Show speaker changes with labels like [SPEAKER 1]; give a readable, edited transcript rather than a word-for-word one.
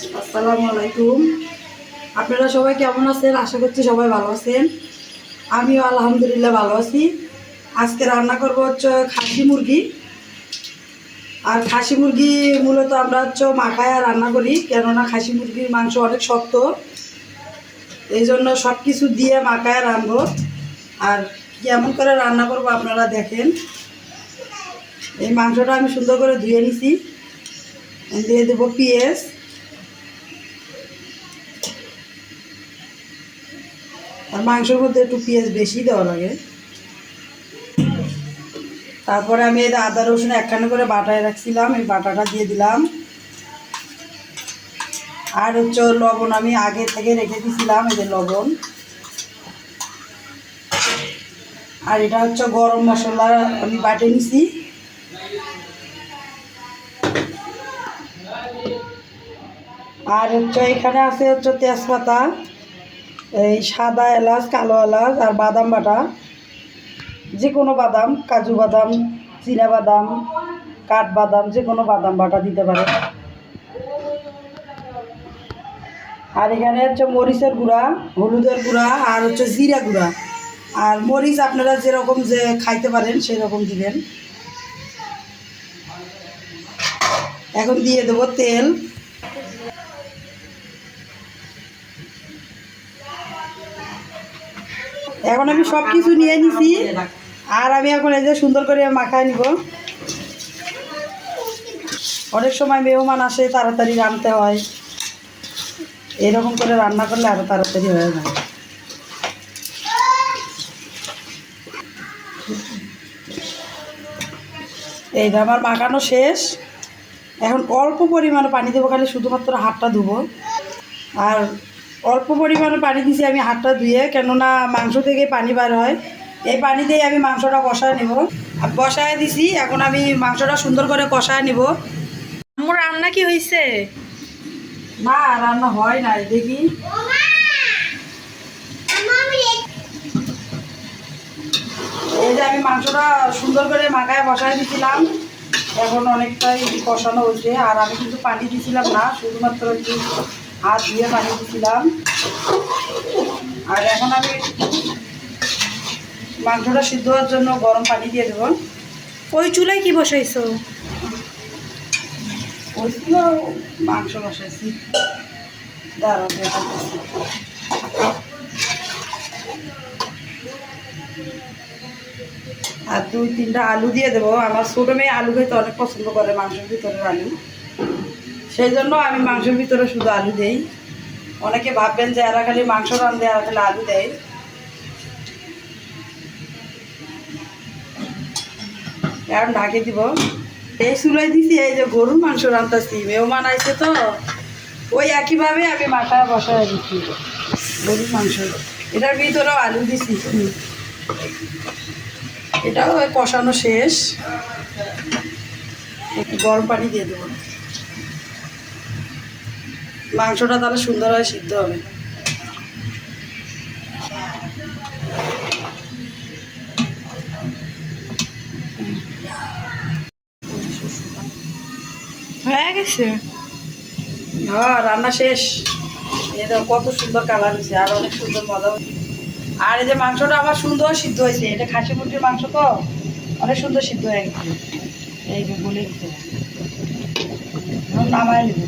[SPEAKER 1] আসসালামু আলাইকুম। আপনারা সবাই কেমন আছেন? আশা করছি সবাই ভালো আছেন। আমিও আলহামদুলিল্লাহ ভালো আছি। আজকে রান্না করব হচ্ছে খাসি মুরগি। আর খাসি মুরগি মূলত আমরা হচ্ছে মাখায় রান্না করি, কেননা খাসি মুরগির মাংস অনেক শক্ত, এই জন্য সব কিছু দিয়ে মাখায় রানবো। আর কেমন করে রান্না করব আপনারা দেখেন। এই মাংসটা আমি সুন্দর করে ধুয়ে নিছি, দিয়ে দেবো পেঁয়াজ, আর মাংসের মধ্যে একটু পেঁয়াজ বেশি দেওয়া লাগে। তারপরে আমি এই আদা রসুন একখানে করে বাটায় রাখছিলাম, এই বাটাটা দিয়ে দিলাম। আর হচ্ছে লবণ আমি আগে থেকে রেখে দিয়েছিলাম, এই যে লবণ। আর এটা হচ্ছে গরম মশলা আমি বাটে নিছি। আর হচ্ছে এখানে আছে হচ্ছে তেজপাতা, এই সাদা এলাচ, কালো এলাচ, আর বাদাম বাটা, যে কোনো বাদাম, কাজু বাদাম, চীনা বাদাম, কাঠবাদাম, যে কোনো বাদাম বাটা দিতে পারে। আর এখানে হচ্ছে মরিচের গুঁড়া, হলুদের গুঁড়া, আর হচ্ছে জিরা গুঁড়া। আর মরিচ আপনারা যেরকম যে খাইতে পারেন সেরকম দিবেন। এখন দিয়ে দেবো তেল। এখন আমি সব কিছু নিয়ে নিছি, আর আমি এখন এই যে সুন্দর করে মাখায় নিব। অনেক সময় মেহমান আসে, তাড়াতাড়ি রান্নতে হয়, এরকম করে রান্না করলে আরও তাড়াতাড়ি হয়ে যায়। এইটা আমার মাখানো শেষ। এখন অল্প পরিমাণে পানি দেবো, খালি শুধুমাত্র হাতটা ধুবো। আর অল্প পরিমাণে পানি দিছি আমি হাতটা ধুয়ে, কেননা মাংস থেকে পানি বার হয়। এই পানি দিয়ে আমি মাংসটা কষায় নেব। আর বসায় দিছি, এখন আমি মাংসটা সুন্দর করে কষায় নেব।
[SPEAKER 2] আমার রান্না কি হয়েছে?
[SPEAKER 1] না, রান্না হয় নাই, দেখি। এই যে আমি মাংসটা সুন্দর করে মাখায় বসায় দিয়েছিলাম, এখন অনেকটাই কষানো হয়েছে। আর আমি কিন্তু পানি দিয়েছিলাম না, শুধুমাত্র একটু হাত ধুয়ে পানি দিয়েছিলাম। আর এখন আমি মাংসটা সিদ্ধ হওয়ার জন্য গরম পানি দিয়ে দেবো।
[SPEAKER 2] ওই চুলায় কি বসাইছো?
[SPEAKER 1] ওই ছিল মাংস বসাইছি, দাঁড়াও দেখাচ্ছি। আর 2-3টা আলু দিয়ে দেবো। আমার ছোটো মেয়ে আলু খেতে অনেক পছন্দ করে, মাংসের ভিতরের আলু, সেই জন্য আমি মাংসের ভিতরে শুধু আলু দেই। অনেকে ভাববেন যে এরা খালি মাংস রাঁধে, এরা খালি আলু দেয়। এখন ঢাকে দিব। এই চুলাই দিছি, এই যে গরুর মাংস রাঁধতেছি, মেহমান আইছে তো, ওই একইভাবে আমি মাথায় বসায় দিচ্ছি গরুর মাংস। এটার ভিতরেও আলু দিছি, এটাও ওই কষানো শেষ। গরম পানি দিয়ে দেবো, মাংসটা তাহলে সুন্দরভাবে সিদ্ধ হবে।
[SPEAKER 2] হয়ে গেছে।
[SPEAKER 1] হ্যাঁ, রান্না শেষ। এটা কত সুন্দর কালার হয়েছে, আর অনেক সুন্দর মজা হয়েছে। আর এই যে মাংসটা আমার সুন্দর সিদ্ধ হয়েছে, এটা খাসি মুরগির মাংস তো অনেক সুন্দর সিদ্ধ হয়ে গেছে। এই যে বলে গেছে, নামায় নেব।